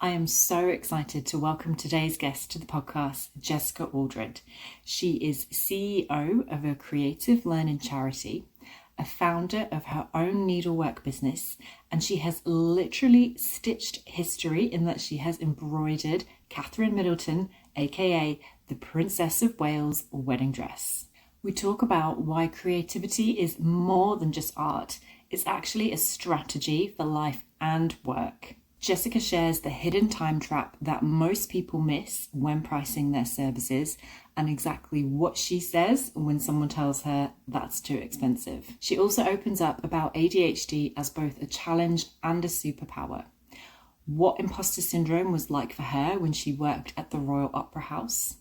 I am so excited to welcome today's guest to the podcast, Jessica Aldred. She is CEO of a creative learning charity, a founder of her own needlework business, and she has literally stitched history in that she has embroidered Catherine Middleton, aka the Princess of Wales wedding dress. We talk about why creativity is more than just art. It's actually a strategy for life and work. Jessica shares the hidden time trap that most people miss when pricing their services and exactly what she says when someone tells her that's too expensive. She also opens up about ADHD as both a challenge and a superpower. What imposter syndrome was like for her when she worked at the Royal Opera House,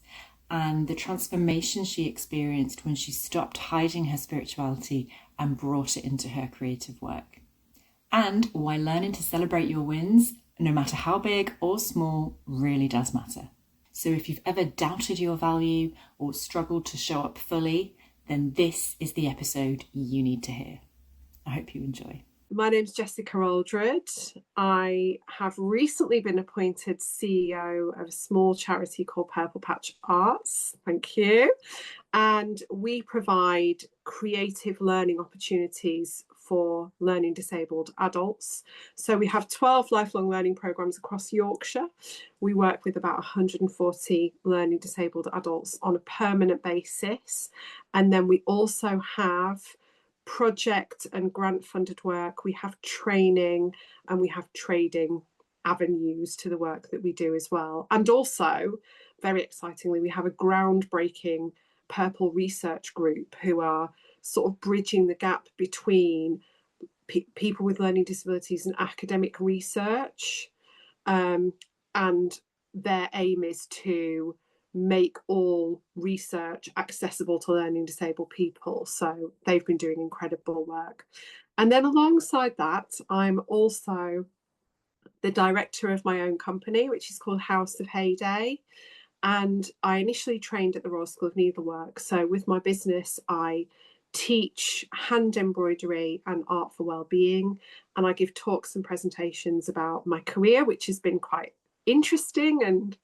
and the transformation she experienced when she stopped hiding her spirituality and brought it into her creative work. And why learning to celebrate your wins, no matter how big or small, really does matter. So if you've ever doubted your value or struggled to show up fully, then this is the episode you need to hear. I hope you enjoy. My name's Jessica Aldred. I have recently been appointed CEO of a small charity called Purple Patch Arts. Thank you. And we provide creative learning opportunities for learning disabled adults. So we have 12 lifelong learning programs across Yorkshire. We work with about 140 learning disabled adults on a permanent basis. And then we also have project and grant funded work. We have training and we have trading avenues to the work that we do as well. And also, very excitingly, we have a groundbreaking Purple research group who are sort of bridging the gap between people with learning disabilities and academic research. And their aim is to make all research accessible to learning disabled people. So they've been doing incredible work. And then alongside that, I'm also the director of my own company, which is called House of Heyday. And I initially trained at the Royal School of Needlework. So with my business, I teach hand embroidery and art for well-being. And I give talks and presentations about my career, which has been quite interesting and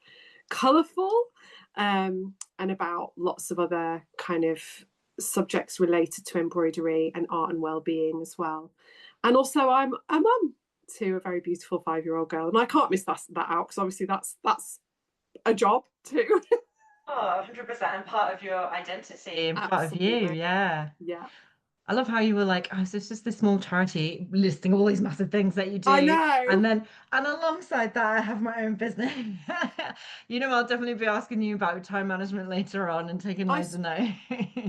colourful, and about lots of other kind of subjects related to embroidery and art and well-being as well. And also I'm a mum to a very beautiful 5-year-old girl, and I can't miss that out because obviously that's a job too. Oh, 100%, and part of your identity and part of you, Absolutely. yeah. Yeah. I love how you were like, oh, so it's just this small charity listing all these massive things that you I do. know. And alongside that, I have my own business. I'll definitely be asking you about time management later on and taking I loads of notes.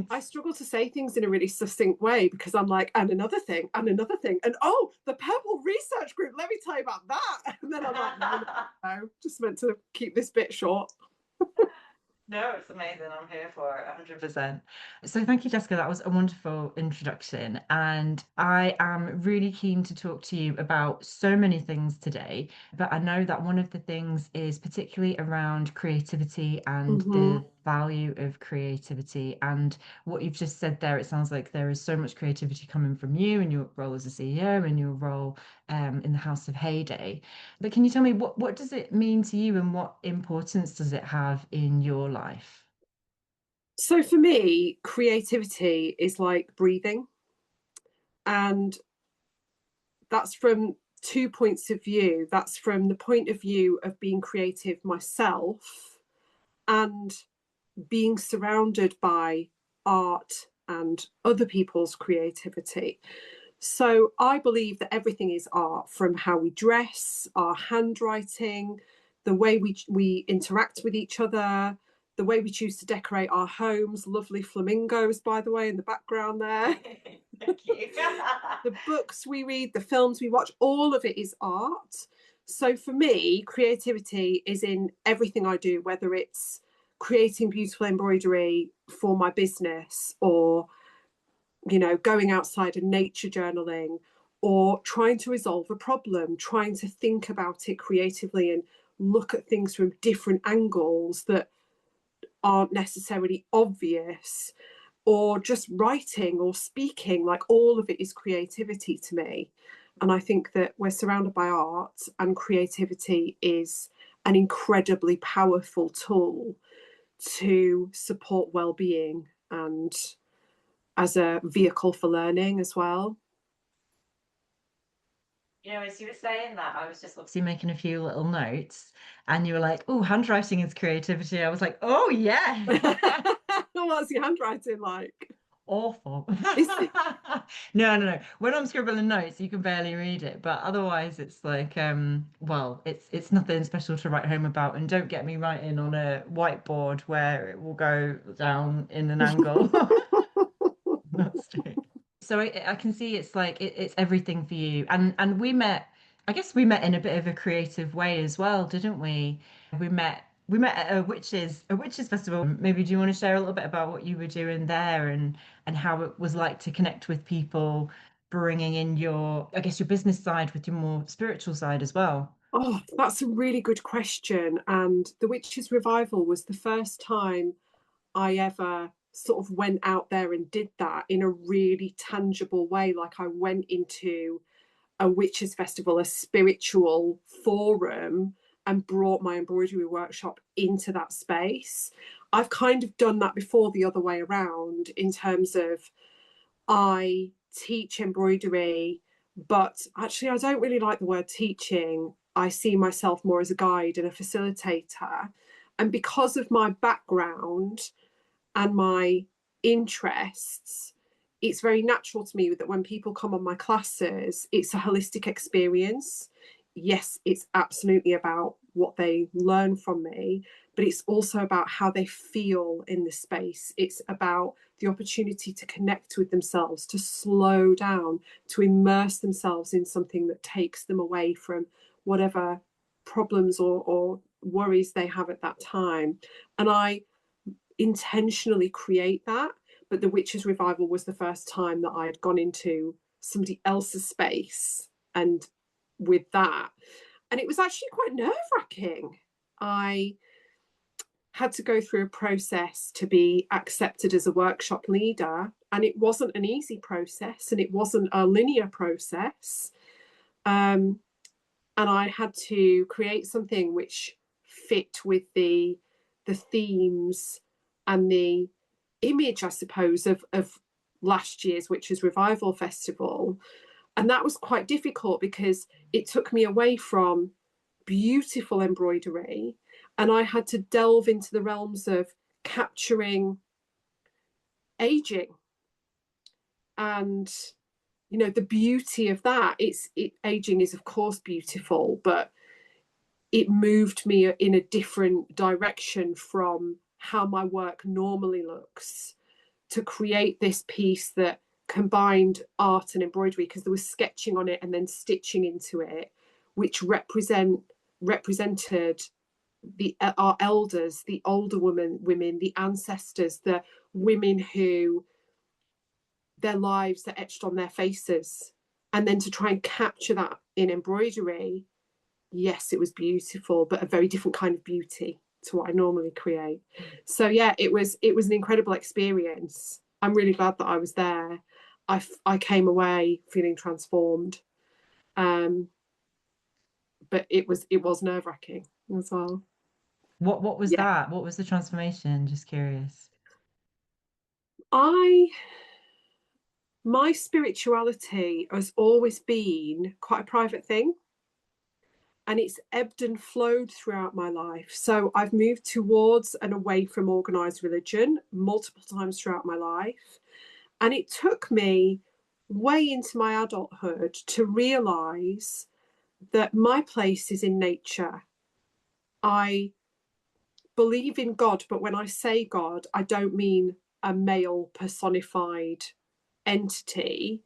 I struggle to say things in a really succinct way because I'm like, and another thing, and another thing, and oh, the Purple Research Group, let me tell you about that. And then I'm like, no, just meant to keep this bit short. No, it's amazing. I'm here for it, 100%. So thank you, Jessica. That was a wonderful introduction. And I am really keen to talk to you about so many things today. But I know that one of the things is particularly around creativity and the value of creativity. And what you've just said there, it sounds like there is so much creativity coming from you and your role as a CEO and your role in the House of Heyday. But can you tell me what does it mean to you and what importance does it have in your life? So for me, creativity is like breathing. And that's from 2 points of view. That's from the point of view of being creative myself and being surrounded by art and other people's creativity. So I believe that everything is art, from how we dress, our handwriting, the way we interact with each other, the way we choose to decorate our homes. Lovely flamingos, by the way, in the background there. Thank you. The books we read, the films we watch, all of it is art. So for me, creativity is in everything I do, whether it's creating beautiful embroidery for my business or going outside and nature journaling, or trying to resolve a problem, trying to think about it creatively and look at things from different angles that aren't necessarily obvious, or just writing or speaking. Like, all of it is creativity to me. And I think that we're surrounded by art, and creativity is an incredibly powerful tool to support well-being and as a vehicle for learning as well. You know, as you were saying that, I was just obviously making a few little notes, and you were like, "Oh, handwriting is creativity." I was like, "Oh, yeah." What's your handwriting like? Awful. Is it? No, no, no. When I'm scribbling notes, you can barely read it, but otherwise it's like, well, it's nothing special to write home about. And don't get me writing on a whiteboard where it will go down in an angle. That's true. So I can see it's like it's everything for you. And we met, I guess we met in a bit of a creative way as well, didn't we? We met at a witches festival. Maybe do you want to share a little bit about what you were doing there and how it was like to connect with people, bringing in your, I guess, your business side with your more spiritual side as well? Oh, that's a really good question. And the Witches Revival was the first time I ever sort of went out there and did that in a really tangible way. Like I went into a witches festival, a spiritual forum, and brought my embroidery workshop into that space. I've kind of done that before the other way around in terms of I teach embroidery, but actually, I don't really like the word teaching. I see myself more as a guide and a facilitator. And because of my background and my interests, it's very natural to me that when people come on my classes, it's a holistic experience. Yes, it's absolutely about what they learn from me, but it's also about how they feel in the space. It's about the opportunity to connect with themselves, to slow down, to immerse themselves in something that takes them away from whatever problems or worries they have at that time. And I intentionally create that. But the Witches Revival was the first time that I had gone into somebody else's space and with that. And it was actually quite nerve wracking. I had to go through a process to be accepted as a workshop leader. And it wasn't an easy process and it wasn't a linear process. And I had to create something which fit with the themes and the image, I suppose, of last year's Witches Revival Festival. And that was quite difficult because it took me away from beautiful embroidery and I had to delve into the realms of capturing aging and the beauty of that. Aging is of course beautiful, but it moved me in a different direction from how my work normally looks to create this piece that combined art and embroidery, because there was sketching on it and then stitching into it, which represented our elders, the older women, the ancestors, the women who their lives are etched on their faces. And then to try and capture that in embroidery, yes, it was beautiful, but a very different kind of beauty to what I normally create. So yeah, it was an incredible experience. I'm really glad that I was there. I came away feeling transformed, but it was nerve wracking as well. What was Yeah, that? What was the transformation? Just curious. I my spirituality has always been quite a private thing. And it's ebbed and flowed throughout my life. So I've moved towards and away from organized religion multiple times throughout my life. And it took me way into my adulthood to realize that my place is in nature. I believe in God, but when I say God, I don't mean a male personified entity.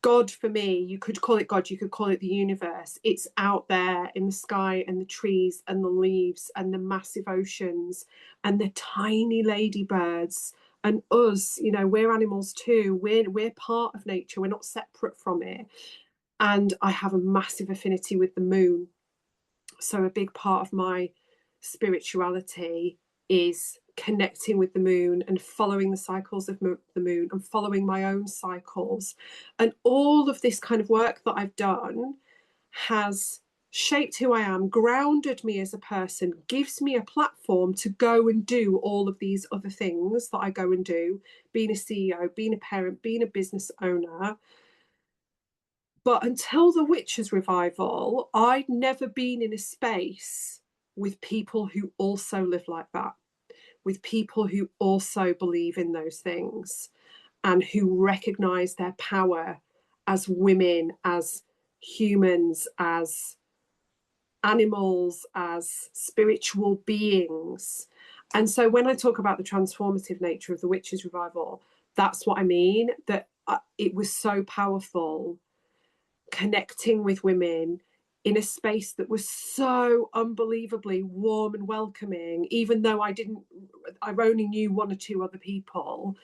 God for me, you could call it God, you could call it the universe. It's out there in the sky and the trees and the leaves and the massive oceans and the tiny ladybirds and us. We're animals too. We're part of nature. We're not separate from it. And I have a massive affinity with the moon. So a big part of my spirituality is connecting with the moon and following the cycles of the moon and following my own cycles. And all of this kind of work that I've done has shaped who I am, grounded me as a person, gives me a platform to go and do all of these other things that I go and do, being a CEO, being a parent, being a business owner. But until the Witches revival, I'd never been in a space with people who also live like that, with people who also believe in those things and who recognize their power as women, as humans, as animals, as spiritual beings. And so when I talk about the transformative nature of the Witches revival, that's what I mean, that it was so powerful connecting with women in a space that was so unbelievably warm and welcoming. Even though I only knew one or two other people,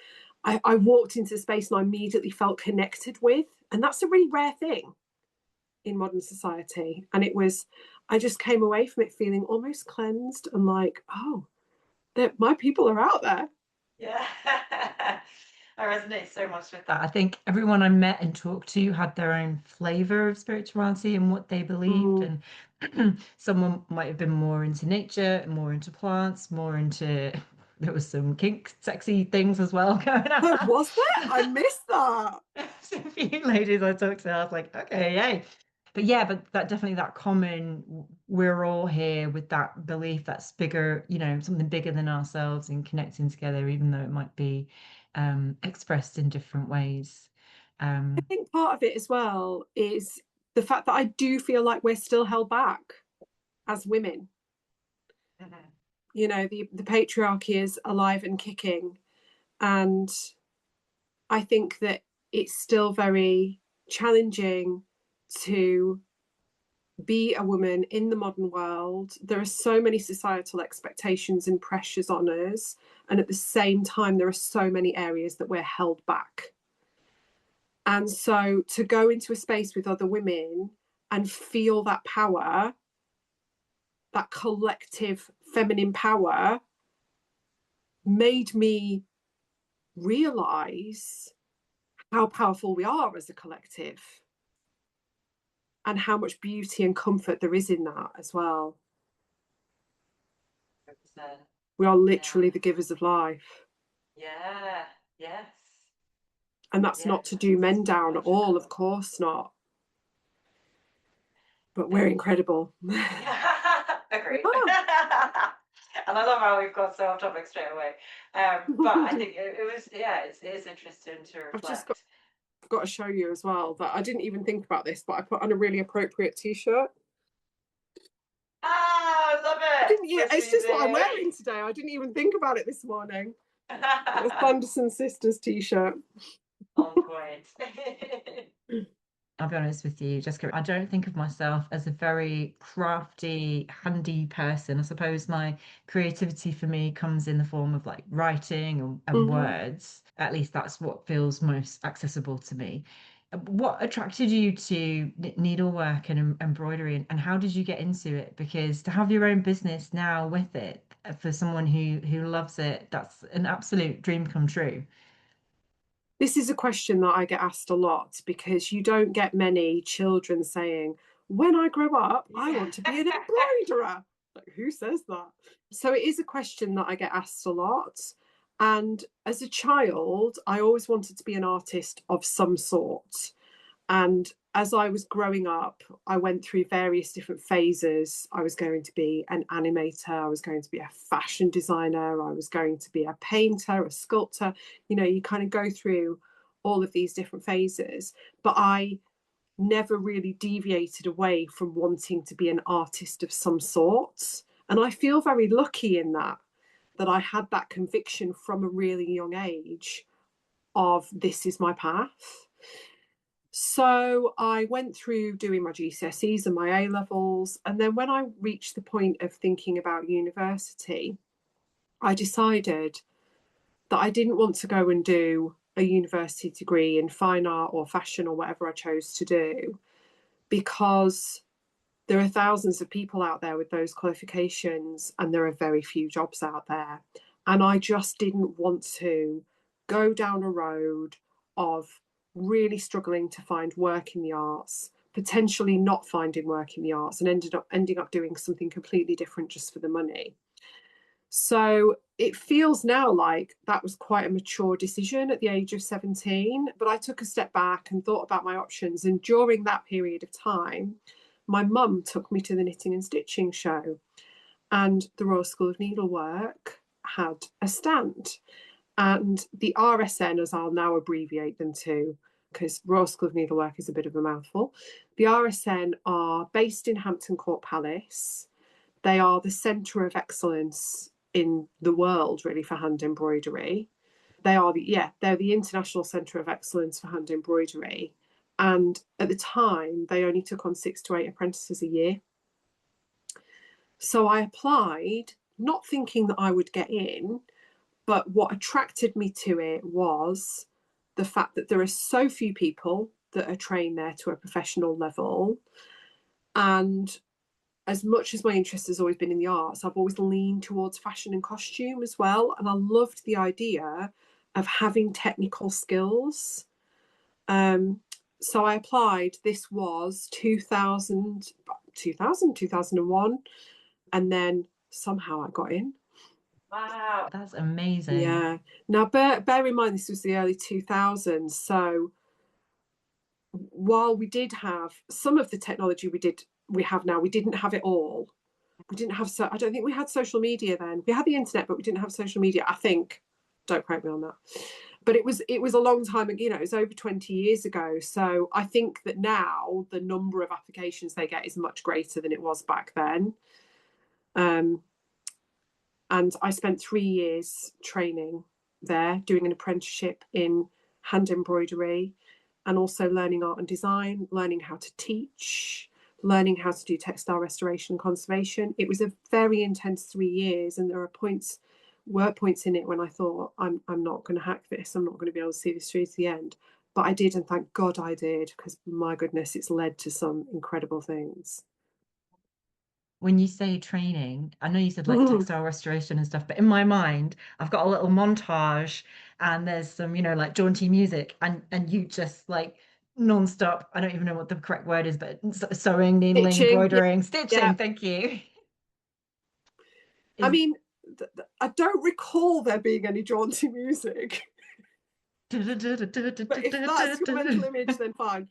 I walked into the space and I immediately felt connected with, and that's a really rare thing in modern society. And I just came away from it feeling almost cleansed and like, oh, my people are out there. Yeah. I resonate so much with that. I think everyone I met and talked to had their own flavor of spirituality and what they believed. And someone might have been more into nature, more into plants, more into, there was some kink, sexy things as well going on. Oh, was there? I missed that. So a few ladies I talked to, I was like, okay, yay. But yeah, but that definitely that common, we're all here with that belief that's bigger, something bigger than ourselves and connecting together, even though it might be expressed in different ways. I think part of it as well is the fact that I do feel like we're still held back as women. Mhm. The patriarchy is alive and kicking. And I think that it's still very challenging to be a woman in the modern world. There are so many societal expectations and pressures on us. And at the same time, there are so many areas that we're held back. And so to go into a space with other women and feel that power, that collective feminine power, made me realize how powerful we are as a collective and how much beauty and comfort there is in that as well. 100%. We are literally Yeah. the givers of life. Yeah. Yes. And that's Yeah. not to do It's men down at all, of magical. course not. But we're Yeah. incredible. Yeah. Agreed. Yeah. And I love how we've got so off topic straight away. But I think it was, yeah, it is interesting to I've just reflect. got to show you as well that I didn't even think about this, but I put on a really appropriate t-shirt. Ah, I love I it. didn't, yeah, Which it's means just what I'm wearing today. I didn't even think about it this morning. A Sanderson Sisters t-shirt. on point. I'll be honest with you, Jessica, I don't think of myself as a very crafty, handy person. I suppose my creativity for me comes in the form of like writing and Mm-hmm. words. At least that's what feels most accessible to me. What attracted you to needlework and embroidery, and how did you get into it? Because to have your own business now with it, for someone who loves it, that's an absolute dream come true. This is a question that I get asked a lot because you don't get many children saying, when I grow up, I want to be an embroiderer. Like, who says that? So it is a question that I get asked a lot. And as a child, I always wanted to be an artist of some sort. And as I was growing up, I went through various different phases. I was going to be an animator, I was going to be a fashion designer, I was going to be a painter, a sculptor. You kind of go through all of these different phases. But I never really deviated away from wanting to be an artist of some sort. And I feel very lucky in that I had that conviction from a really young age of this is my path. So I went through doing my GCSEs and my A levels. And then when I reached the point of thinking about university, I decided that I didn't want to go and do a university degree in fine art or fashion or whatever I chose to do, because there are thousands of people out there with those qualifications, and there are very few jobs out there. And I just didn't want to go down a road of really struggling to find work in the arts, potentially not finding work in the arts, and ending up doing something completely different just for the money. So it feels now like that was quite a mature decision at the age of 17, but I took a step back and thought about my options. And during that period of time, my mum took me to the knitting and stitching show, and the Royal School of Needlework had a stand. And the RSN, as I'll now abbreviate them to, because Royal School of Needlework is a bit of a mouthful, the RSN are based in Hampton Court Palace. They are the centre of excellence in the world, really, for hand embroidery. They're the international centre of excellence for hand embroidery. And at the time, they only took on 6 to 8 apprentices a year. So I applied, not thinking that I would get in, but what attracted me to it was the fact that there are so few people that are trained there to a professional level. And as much as my interest has always been in the arts, I've always leaned towards fashion and costume as well. And I loved the idea of having technical skills. So I applied. This was 2001. And then somehow I got in. Wow, that's amazing. Yeah. Now, bear in mind, this was the early 2000s. So while we did have some of the technology we have now, we didn't have it all. We didn't have, I don't think we had social media then. We had the internet, but we didn't have social media, I think. Don't quote me on that. But it was a long time ago, it was over 20 years ago. So I think that now the number of applications they get is much greater than it was back then. And I spent 3 years training there, doing an apprenticeship in hand embroidery, and also learning art and design, learning how to teach, learning how to do textile restoration and conservation. It was a very intense 3 years, and there were points in it when I thought, I'm not going to hack this. I'm not going to be able to see this through to the end. But I did, and thank God I did, because my goodness, it's led to some incredible things. When you say training, I know you said like textile restoration and stuff, but in my mind, I've got a little montage and there's some, like jaunty music and you just like non-stop, I don't even know what the correct word is, but sewing, needling, Stitching, embroidering, yeah. stitching, thank you. I mean, I don't recall there being any jaunty music. But if that's your mental image, then fine.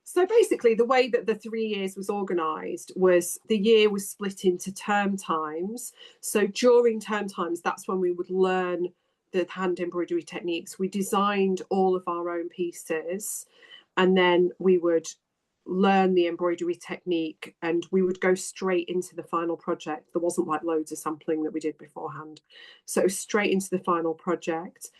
So basically, the way that the 3 years was organised was the year was split into term times. So during term times, that's when we would learn the hand embroidery techniques. We designed all of our own pieces, and then we would learn the embroidery technique, and we would go straight into the final project. There wasn't like loads of sampling that we did beforehand. So straight into the final project.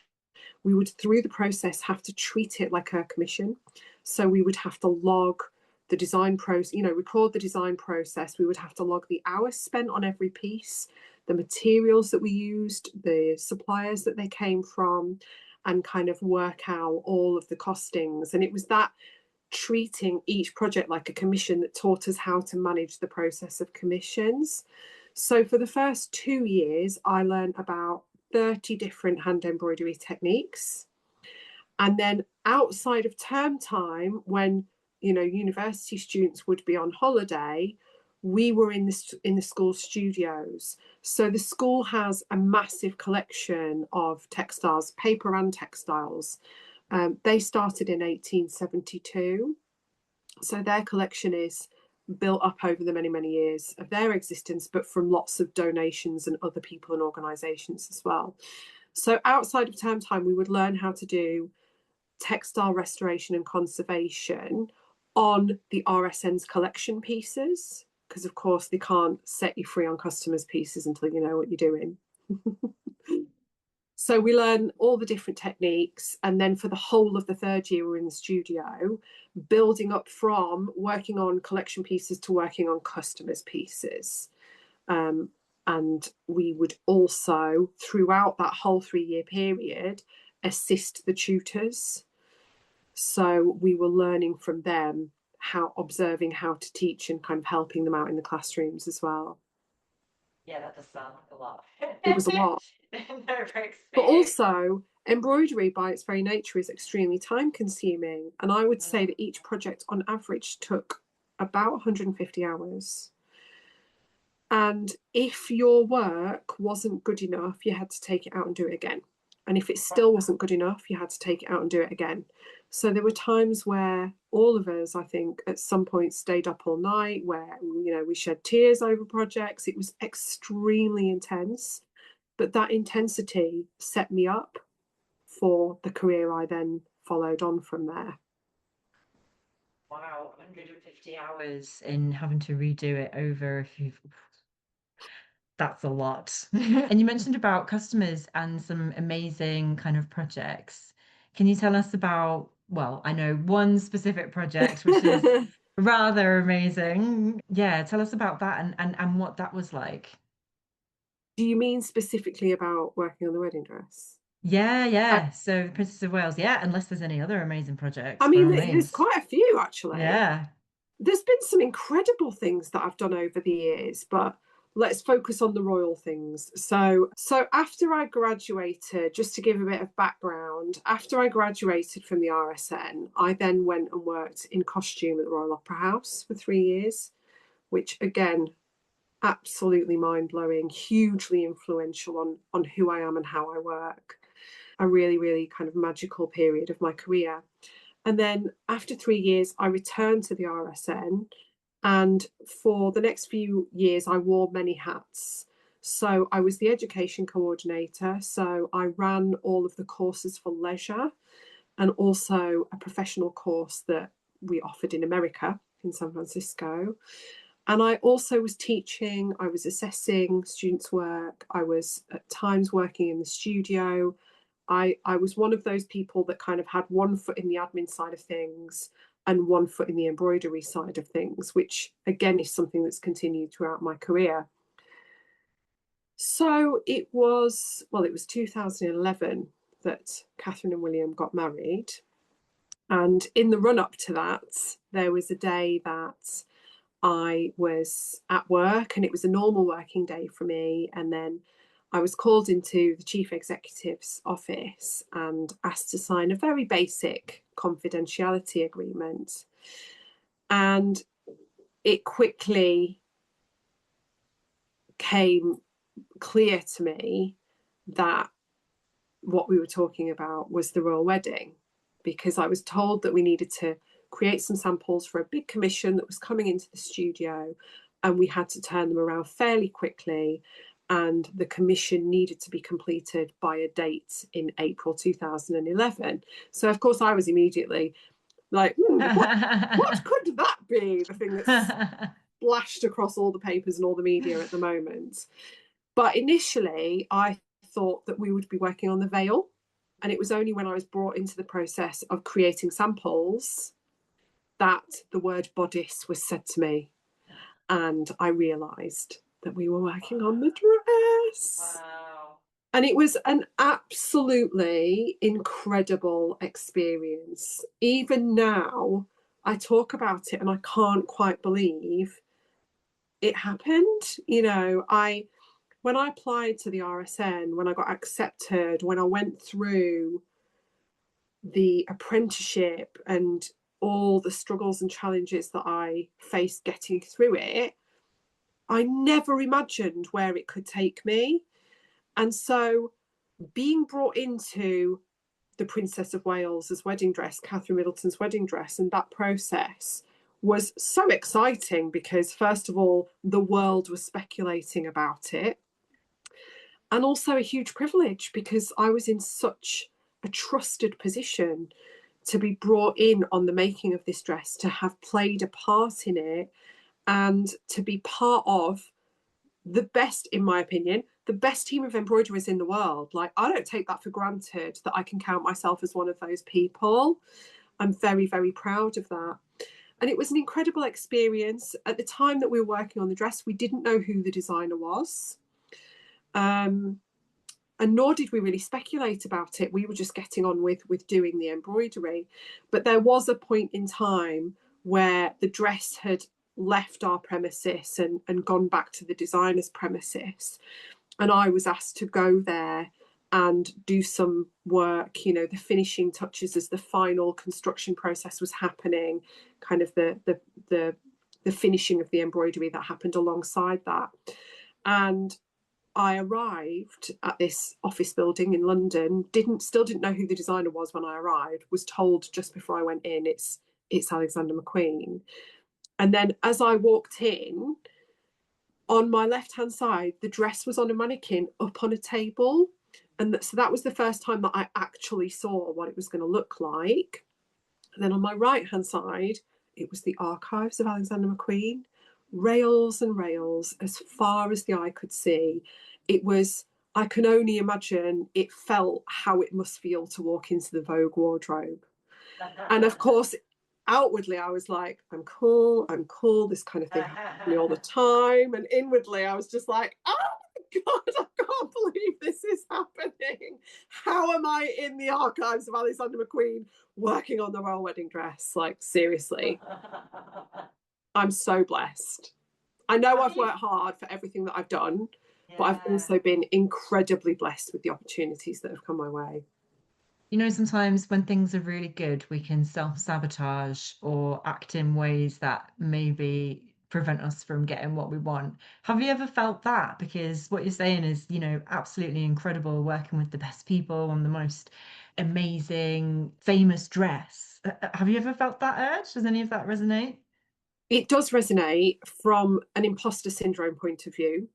We would, through the process, have to treat it like a commission. So we would have to log the design process, record the design process. We would have to log the hours spent on every piece, the materials that we used, the suppliers that they came from, and kind of work out all of the costings. And it was that treating each project like a commission that taught us how to manage the process of commissions. So for the first 2 years, I learned about 30 different hand embroidery techniques. And then outside of term time, when university students would be on holiday, we were in the school studios. So the school has a massive collection of textiles, paper and textiles. They started in 1872. So their collection is built up over the many, many years of their existence, but from lots of donations and other people and organisations as well. So outside of term time, we would learn how to do textile restoration and conservation on the RSN's collection pieces, because of course they can't set you free on customers' pieces until you know what you're doing. So we learn all the different techniques, and then for the whole of the 3rd year we're in the studio, building up from working on collection pieces to working on customers' pieces. And we would also, throughout that whole 3-year period, assist the tutors. So we were learning from them observing how to teach and kind of helping them out in the classrooms as well. Yeah, that does sound like a lot. It was a lot. But also, embroidery by its very nature is extremely time consuming. And I would say that each project on average took about 150 hours. And if your work wasn't good enough, you had to take it out and do it again. And if it still wasn't good enough, you had to take it out and do it again. So there were times where all of us, I think, at some point stayed up all night, where, you know, we shed tears over projects. It was extremely intense. But that intensity set me up for the career I then followed on from there. Wow, 150 hours in having to redo it over a few. That's a lot. And you mentioned about customers and some amazing kind of projects. Can you tell us about, well, I know one specific project which is rather amazing. Yeah, tell us about that and what that was like. Do you mean specifically about working on the wedding dress? Yeah. So Princess of Wales, yeah, unless there's any other amazing projects, I by mean, all there's means. quite a few actually. Yeah. There's been some incredible things that I've done over the years, but let's focus on the royal things. So after I graduated, just to give a bit of background, after I graduated from the RSN, I then went and worked in costume at the Royal Opera House for 3 years, which again, absolutely mind-blowing, hugely influential on who I am and how I work. A really, really kind of magical period of my career. And then after 3 years, I returned to the RSN. And for the next few years, I wore many hats. So I was the education coordinator. So I ran all of the courses for leisure and also a professional course that we offered in America, in San Francisco. And I also was teaching, I was assessing students' work, I was at times working in the studio. I was one of those people that kind of had one foot in the admin side of things and one foot in the embroidery side of things, which again is something that's continued throughout my career. So it was 2011 that Catherine and William got married. And in the run up to that, there was a day that I was at work and it was a normal working day for me. And then I was called into the chief executive's office and asked to sign a very basic confidentiality agreement. And it quickly came clear to me that what we were talking about was the royal wedding, because I was told that we needed to create some samples for a big commission that was coming into the studio, and we had to turn them around fairly quickly, and the commission needed to be completed by a date in April 2011. So of course I was immediately like, what could that be? The thing that's splashed across all the papers and all the media at the moment. But initially I thought that we would be working on the veil, and it was only when I was brought into the process of creating samples that the word bodice was said to me, and I realised that we were working on the dress. Wow. And it was an absolutely incredible experience. Even now, I talk about it and I can't quite believe it happened. You know, when I applied to the RSN, when I got accepted, when I went through the apprenticeship and all the struggles and challenges that I faced getting through it, I never imagined where it could take me. And so being brought into the Princess of Wales's wedding dress, Catherine Middleton's wedding dress, and that process was so exciting because, first of all, the world was speculating about it. And also a huge privilege because I was in such a trusted position to be brought in on the making of this dress, to have played a part in it, and to be part of the best, in my opinion, the best team of embroiderers in the world. Like, I don't take that for granted that I can count myself as one of those people. I'm very, very proud of that. And it was an incredible experience. At the time that we were working on the dress, we didn't know who the designer was. And nor did we really speculate about it. We were just getting on with doing the embroidery. But there was a point in time where the dress had left our premises and gone back to the designer's premises. And I was asked to go there and do some work, you know, the finishing touches as the final construction process was happening, kind of the finishing of the embroidery that happened alongside that. And I arrived at this office building in London, still didn't know who the designer was when I arrived, was told just before I went in, it's Alexander McQueen. And then as I walked in, on my left-hand side, the dress was on a mannequin up on a table. And so that was the first time that I actually saw what it was going to look like. And then on my right-hand side, it was the archives of Alexander McQueen, rails and rails as far as the eye could see. It was, I can only imagine, it felt how it must feel to walk into the Vogue wardrobe. And of course, outwardly, I was like, I'm cool, this kind of thing happens to me all the time. And inwardly, I was just like, oh my God, I can't believe this is happening. How am I in the archives of Alexander McQueen working on the royal wedding dress? Like, seriously. I'm so blessed. I know I've worked hard for everything that I've done, but I've also been incredibly blessed with the opportunities that have come my way. You know, sometimes when things are really good, we can self-sabotage or act in ways that maybe prevent us from getting what we want. Have you ever felt that? Because what you're saying is, you know, absolutely incredible, working with the best people on the most amazing, famous dress. Have you ever felt that urge? Does any of that resonate? It does resonate from an imposter syndrome point of view.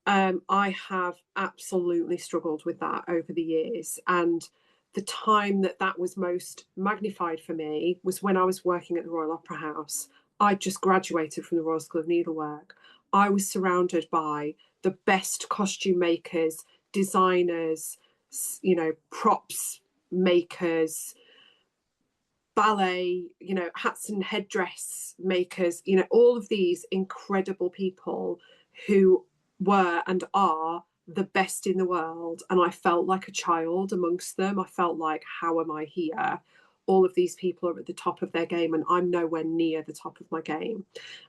I have absolutely struggled with that over the years. And the time that was most magnified for me was when I was working at the Royal Opera House. I just graduated from the Royal School of Needlework. I was surrounded by the best costume makers, designers, you know, props makers, ballet, you know, hats and headdress makers, you know, all of these incredible people who were and are the best in the world. And I felt like a child amongst them. I felt like, how am I here? All of these people are at the top of their game and I'm nowhere near the top of my game.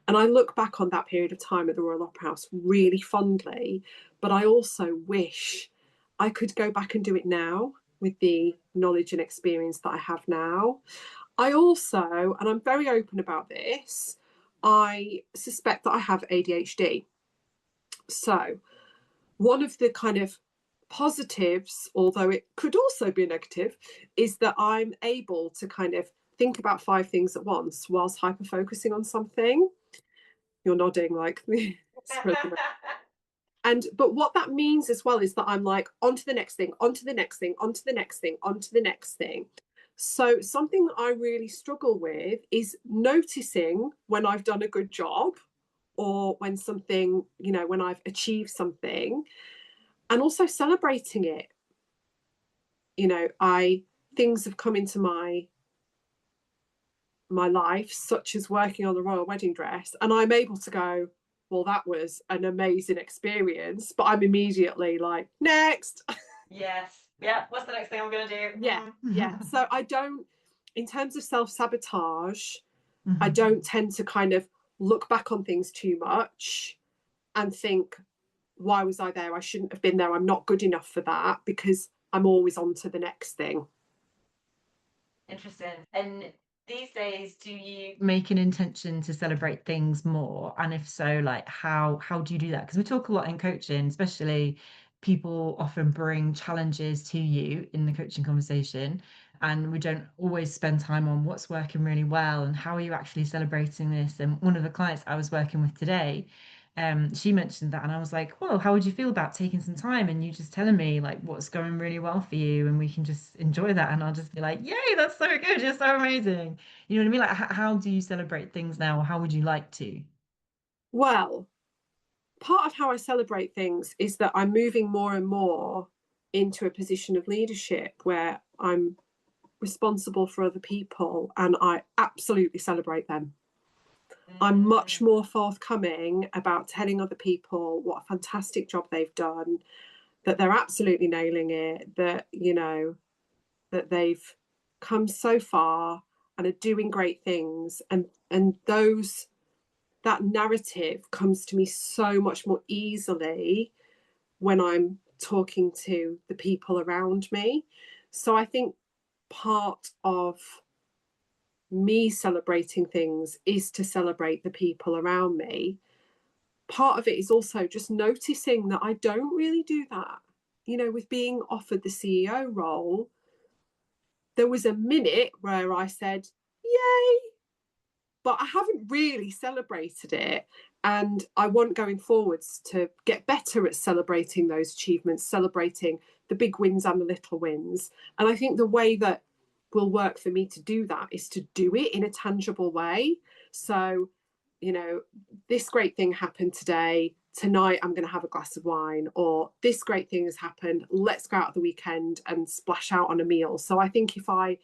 And I look back on that period of time at the Royal Opera House really fondly, but I also wish I could go back and do it now with the knowledge and experience that I have now. I also, and I'm very open about this, I suspect that I have ADHD. So one of the kind of positives, although it could also be negative, is that I'm able to kind of think about 5 things at once whilst hyper focusing on something. You're nodding like and but what that means as well is that I'm like on to the next thing, on to the next thing, on to the next thing, on to the next thing. So something that I really struggle with is noticing when I've done a good job or when something, you know, when I've achieved something, and also celebrating it. You know, things have come into my life, such as working on the royal wedding dress, and I'm able to go, well, that was an amazing experience, but I'm immediately like, next. Yes. Yeah. What's the next thing I'm going to do? Yeah. So I don't, in terms of self-sabotage, I don't tend to kind of look back on things too much and think, why was I there? I shouldn't have been there. I'm not good enough for that, because I'm always on to the next thing. Interesting. And these days, do you make an intention to celebrate things more? And if so, like how do you do that? Because we talk a lot in coaching, especially people often bring challenges to you in the coaching conversation, and we don't always spend time on what's working really well and how are you actually celebrating this. And one of the clients I was working with today, she mentioned that, and I was like, well, how would you feel about taking some time and you just telling me like what's going really well for you, and we can just enjoy that, and I'll just be like, yay, that's so good, you're so amazing. You know what I mean? Like, how do you celebrate things now, or how would you like to? Well, part of how I celebrate things is that I'm moving more and more into a position of leadership where I'm responsible for other people, and I absolutely celebrate them. I'm much more forthcoming about telling other people what a fantastic job they've done, that they're absolutely nailing it, that, you know, that they've come so far and are doing great things, and that narrative comes to me so much more easily when I'm talking to the people around me. So I think part of me celebrating things is to celebrate the people around me. Part of it is also just noticing that I don't really do that. You know, with being offered the CEO role, there was a minute where I said, yay, but I haven't really celebrated it. And I want going forwards to get better at celebrating those achievements, celebrating the big wins and the little wins. And I think the way that will work for me to do that is to do it in a tangible way. So, you know, this great thing happened today. Tonight I'm going to have a glass of wine, or this great thing has happened. Let's go out at the weekend and splash out on a meal. So I think if I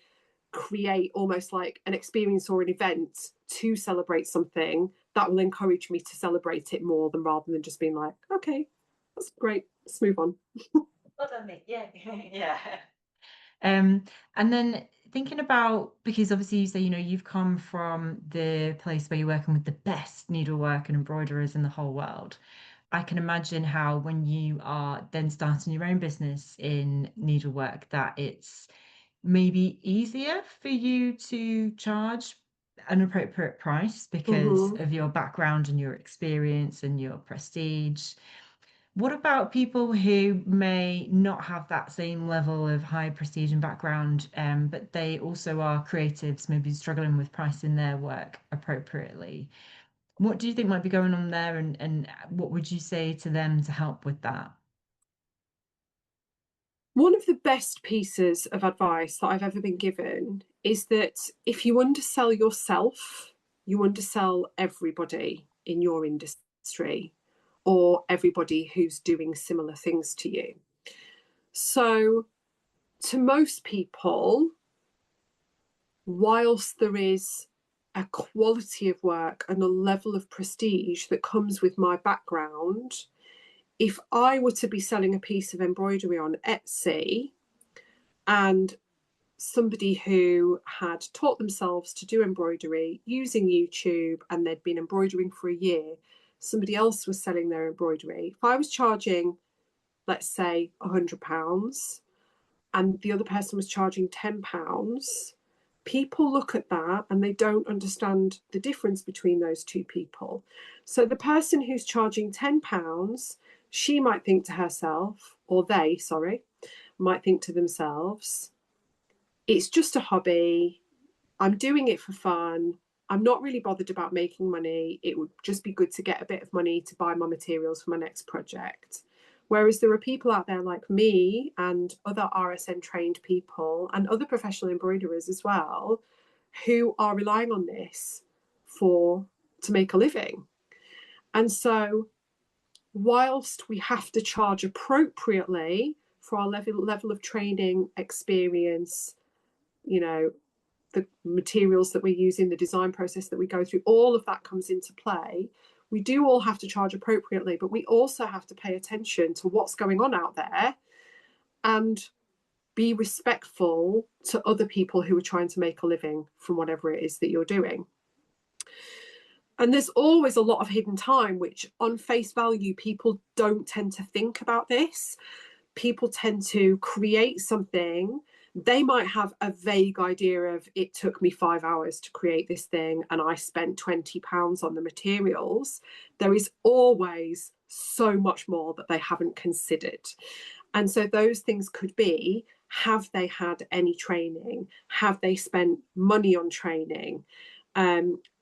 create almost like an experience or an event to celebrate something, that will encourage me to celebrate it more than rather than just being like, okay, that's great, let's move on. Well done, Nick. Yeah. Yeah. And then thinking about, because obviously you say, you know, you've come from the place where you're working with the best needlework and embroiderers in the whole world. I can imagine how when you are then starting your own business in needlework, that it's maybe easier for you to charge an appropriate price because Mm-hmm. of your background and your experience and your prestige. What about people who may not have that same level of high prestige and background, but they also are creatives, maybe struggling with pricing their work appropriately? What do you think might be going on there, and what would you say to them to help with that? One of the best pieces of advice that I've ever been given is that if you undersell yourself, you undersell everybody in your industry or everybody who's doing similar things to you. So, to most people, whilst there is a quality of work and a level of prestige that comes with my background, if I were to be selling a piece of embroidery on Etsy and somebody who had taught themselves to do embroidery using YouTube and they'd been embroidering for a year, somebody else was selling their embroidery. If I was charging, let's say, £100 and the other person was charging £10, people look at that and they don't understand the difference between those two people. So the person who's charging £10, she might think to herself, or they, sorry, might think to themselves, it's just a hobby. I'm doing it for fun. I'm not really bothered about making money. It would just be good to get a bit of money to buy my materials for my next project. Whereas there are people out there like me and other RSN trained people and other professional embroiderers as well who are relying on this to make a living. And so whilst we have to charge appropriately for our level of training, experience, you know, the materials that we're using, the design process that we go through, all of that comes into play. We do all have to charge appropriately, but we also have to pay attention to what's going on out there and be respectful to other people who are trying to make a living from whatever it is that you're doing. And there's always a lot of hidden time, which on face value, people don't tend to think about this. People tend to create something. They might have a vague idea of it took me 5 hours to create this thing and I spent £20 on the materials. There is always so much more that they haven't considered. And so those things could be, have they had any training? Have they spent money on training?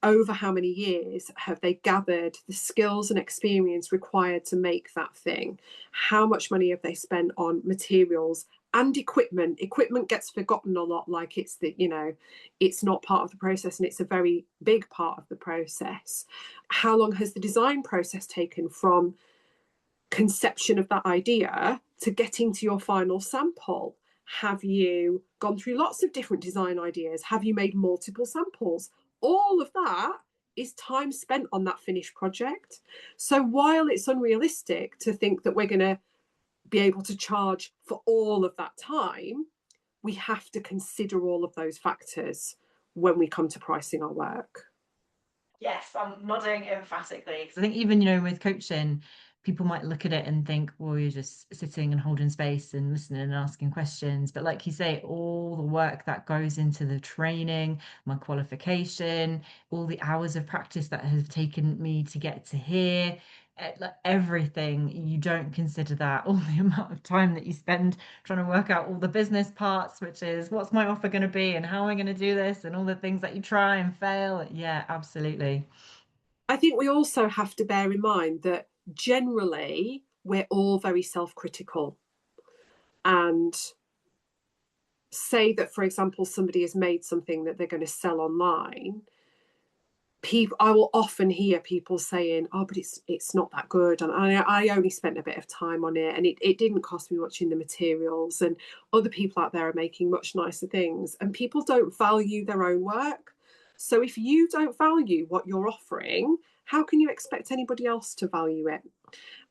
Over how many years have they gathered the skills and experience required to make that thing? How much money have they spent on materials and equipment? Equipment gets forgotten a lot, like it's it's not part of the process, and it's a very big part of the process. How long has the design process taken from conception of that idea to getting to your final sample? Have you gone through lots of different design ideas? Have you made multiple samples? All of that is time spent on that finished project. So while it's unrealistic to think that we're going to be able to charge for all of that time, we have to consider all of those factors when we come to pricing our work. Yes, I'm nodding emphatically. Because I think even, with coaching, people might look at it and think, well, you're just sitting and holding space and listening and asking questions. But like you say, all the work that goes into the training, my qualification, all the hours of practice that have taken me to get to here, like everything, you don't consider that, all the amount of time that you spend trying to work out all the business parts, which is what's my offer going to be and how am I going to do this and all the things that you try and fail. Yeah, absolutely. I think we also have to bear in mind that generally we're all very self-critical, and say that, for example, somebody has made something that they're going to sell online. I will often hear people saying, oh, but it's not that good, and I only spent a bit of time on it, and it didn't cost me much in the materials, and other people out there are making much nicer things. And people don't value their own work. So if you don't value what you're offering, how can you expect anybody else to value it?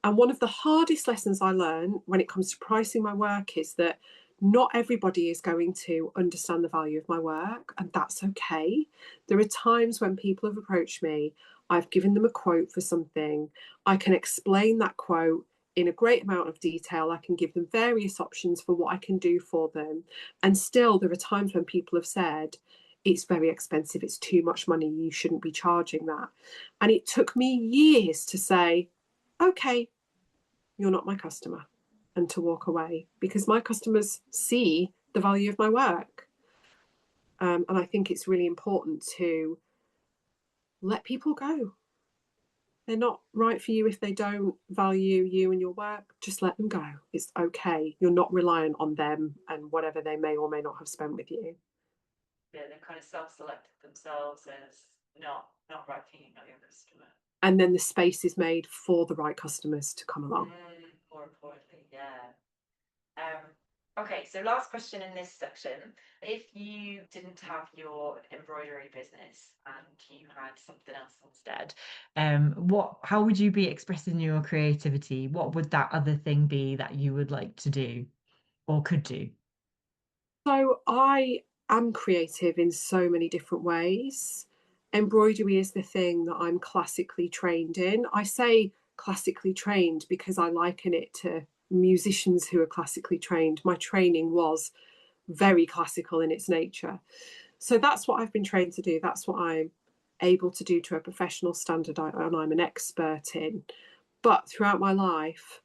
And one of the hardest lessons I learned when it comes to pricing my work is that not everybody is going to understand the value of my work, and that's okay. There are times when people have approached me, I've given them a quote for something, I can explain that quote in a great amount of detail, I can give them various options for what I can do for them. And still, there are times when people have said, it's very expensive, it's too much money, you shouldn't be charging that. And it took me years to say, okay, you're not my customer, and to walk away, because my customers see the value of my work. And I think it's really important to let people go. They're not right for you if they don't value you and your work. Just let them go. It's okay. You're not reliant on them and whatever they may or may not have spent with you. Yeah, they've kind of self-selected themselves as not right for you, not your customer. And then the space is made for the right customers to come along. More importantly, yeah. Okay, so last question in this section. If you didn't have your embroidery business and you had something else instead, how would you be expressing your creativity? What would that other thing be that you would like to do or could do? So I am creative in so many different ways. Embroidery is the thing that I'm classically trained in. I say classically trained because I liken it to musicians who are classically trained. My training was very classical in its nature. So that's what I've been trained to do. That's what I'm able to do to a professional standard, and I'm an expert in. But throughout my life,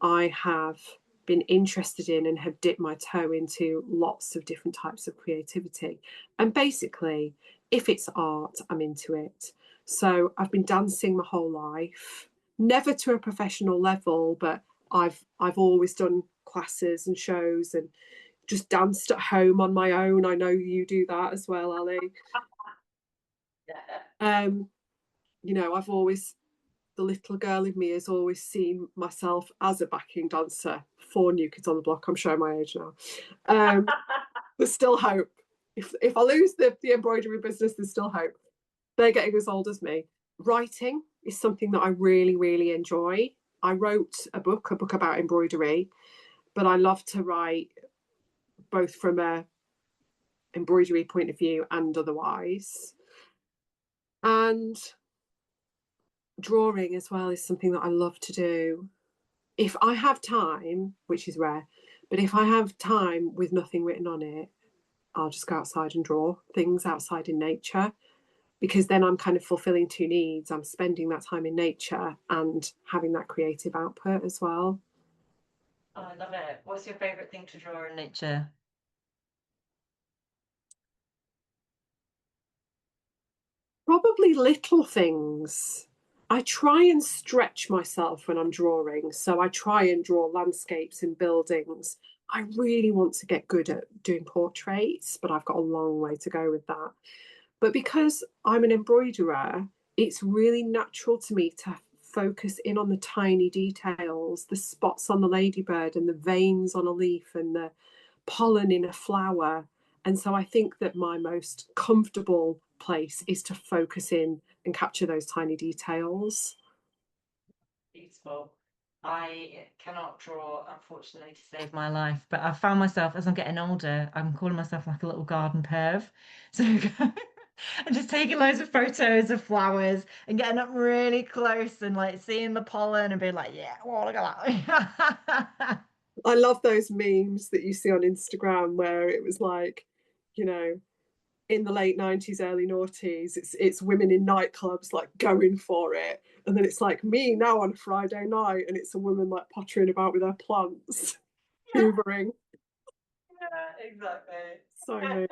I have been interested in and have dipped my toe into lots of different types of creativity. And basically, if it's art, I'm into it. So I've been dancing my whole life, never to a professional level, but I've always done classes and shows and just danced at home on my own. I know you do that as well, Ali. Um, I've always, the little girl in me has always seen myself as a backing dancer for New Kids on the Block. I'm showing my age now. There's still hope. If I lose the embroidery business, there's still hope. They're getting as old as me. Writing is something that I really, really enjoy. I wrote a book about embroidery, but I love to write both from a embroidery point of view and otherwise. And drawing as well is something that I love to do. If I have time, which is rare, but if I have time with nothing written on it, I'll just go outside and draw things outside in nature, because then I'm kind of fulfilling two needs. I'm spending that time in nature and having that creative output as well. Oh, I love it. What's your favorite thing to draw in nature? Probably little things. I try and stretch myself when I'm drawing. So I try and draw landscapes and buildings. I really want to get good at doing portraits, but I've got a long way to go with that. But because I'm an embroiderer, it's really natural to me to focus in on the tiny details, the spots on the ladybird and the veins on a leaf and the pollen in a flower. And so I think that my most comfortable place is to focus in and capture those tiny details. Beautiful. I cannot draw, unfortunately, to save my life. But I've found myself as I'm getting older, I'm calling myself like a little garden perv. So I'm just taking loads of photos of flowers and getting up really close and like seeing the pollen and being like, yeah, well, look at that. I love those memes that you see on Instagram where it was like, you know, in the late 90s, early noughties, it's women in nightclubs like going for it. And then it's like me now on a Friday night and it's a woman like pottering about with her plants, Yeah, hoovering. yeah, exactly. So me.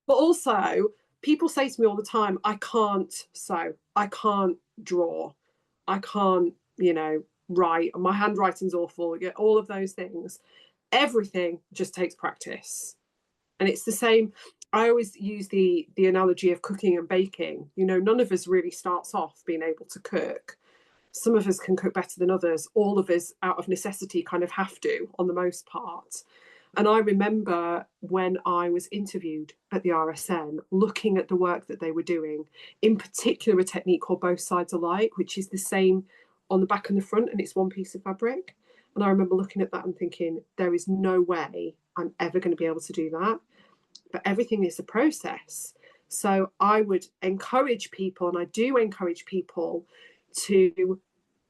But also, people say to me all the time, I can't sew, I can't draw, I can't, write. My handwriting's awful. Yeah, all of those things. Everything just takes practice. And it's the same. I always use the analogy of cooking and baking. None of us really starts off being able to cook. Some of us can cook better than others. All of us, out of necessity, kind of have to, on the most part. And I remember when I was interviewed at the RSN, looking at the work that they were doing, in particular, a technique called both sides alike, which is the same on the back and the front, and it's one piece of fabric. And I remember looking at that and thinking, there is no way I'm ever going to be able to do that. But everything is a process. So I would encourage people, and I do encourage people to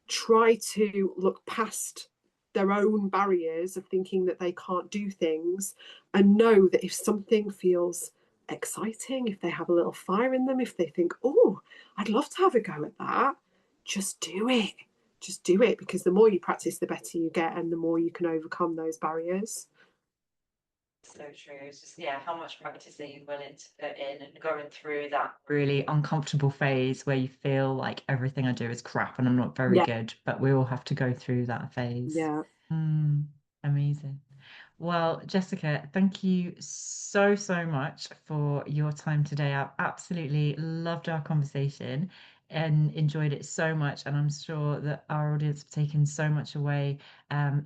try to look past their own barriers of thinking that they can't do things and know that if something feels exciting, if they have a little fire in them, if they think, oh, I'd love to have a go at that, just do it. Just do it, because the more you practice, the better you get and the more you can overcome those barriers. So true. It's just, yeah, how much practice are you willing to put in and going through that really uncomfortable phase where you feel like everything I do is crap and I'm not very Yeah, good, but we all have to go through that phase. yeah. Mm, amazing. Well, Jessica, thank you so, so much for your time today. I've absolutely loved our conversation and enjoyed it so much. And I'm sure that our audience have taken so much away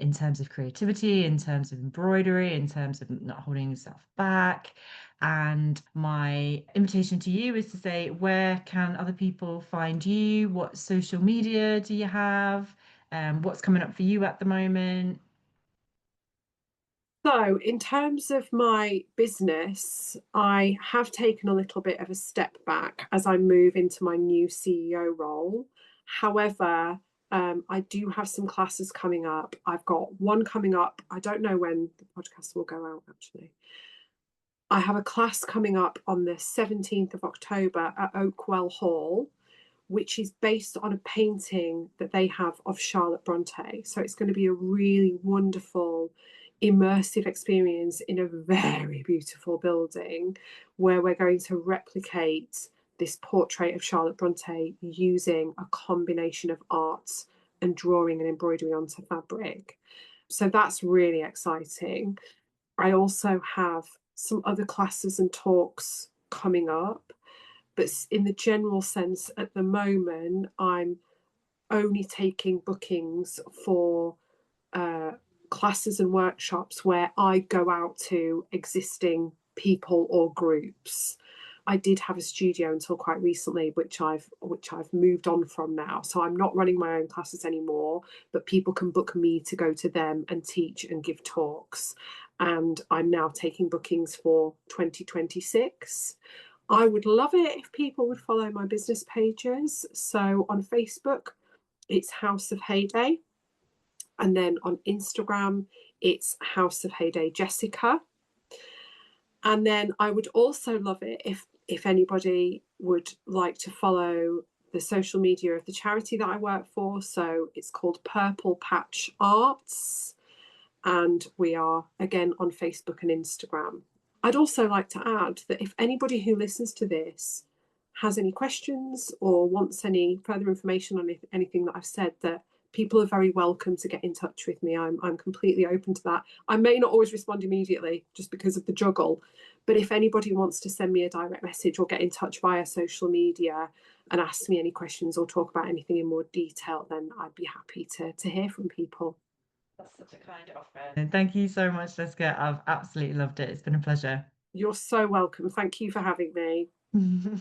in terms of creativity, in terms of embroidery, in terms of not holding yourself back. And my invitation to you is to say, where can other people find you? What social media do you have? What's coming up for you at the moment? So, in terms of my business, I have taken a little bit of a step back as I move into my new CEO role. However, I do have some classes coming up. I've got one coming up. I don't know when the podcast will go out, actually. I have a class coming up on the 17th of October at Oakwell Hall, which is based on a painting that they have of Charlotte Bronte. So it's going to be a really wonderful, immersive experience in a very beautiful building where we're going to replicate this portrait of Charlotte Bronte using a combination of arts and drawing and embroidery onto fabric. So that's really exciting. I also have some other classes and talks coming up, but in the general sense, at the moment, I'm only taking bookings for uh, classes and workshops where I go out to existing people or groups. I did have a studio until quite recently, which I've moved on from now. So I'm not running my own classes anymore, but people can book me to go to them and teach and give talks. And I'm now taking bookings for 2026. I would love it if people would follow my business pages. So on Facebook, it's House of Heyday. And then on Instagram, it's House of Heyday Jessica. And then I would also love it if anybody would like to follow the social media of the charity that I work for. So it's called Purple Patch Arts, and we are again on Facebook and Instagram. I'd also like to add that if anybody who listens to this has any questions or wants any further information on anything that I've said, that people are very welcome to get in touch with me. I'm completely open to that. I may not always respond immediately just because of the juggle, but if anybody wants to send me a direct message or get in touch via social media and ask me any questions or talk about anything in more detail, then I'd be happy to hear from people. That's such a kind offer. And thank you so much, Jessica. I've absolutely loved it. It's been a pleasure. You're so welcome. Thank you for having me.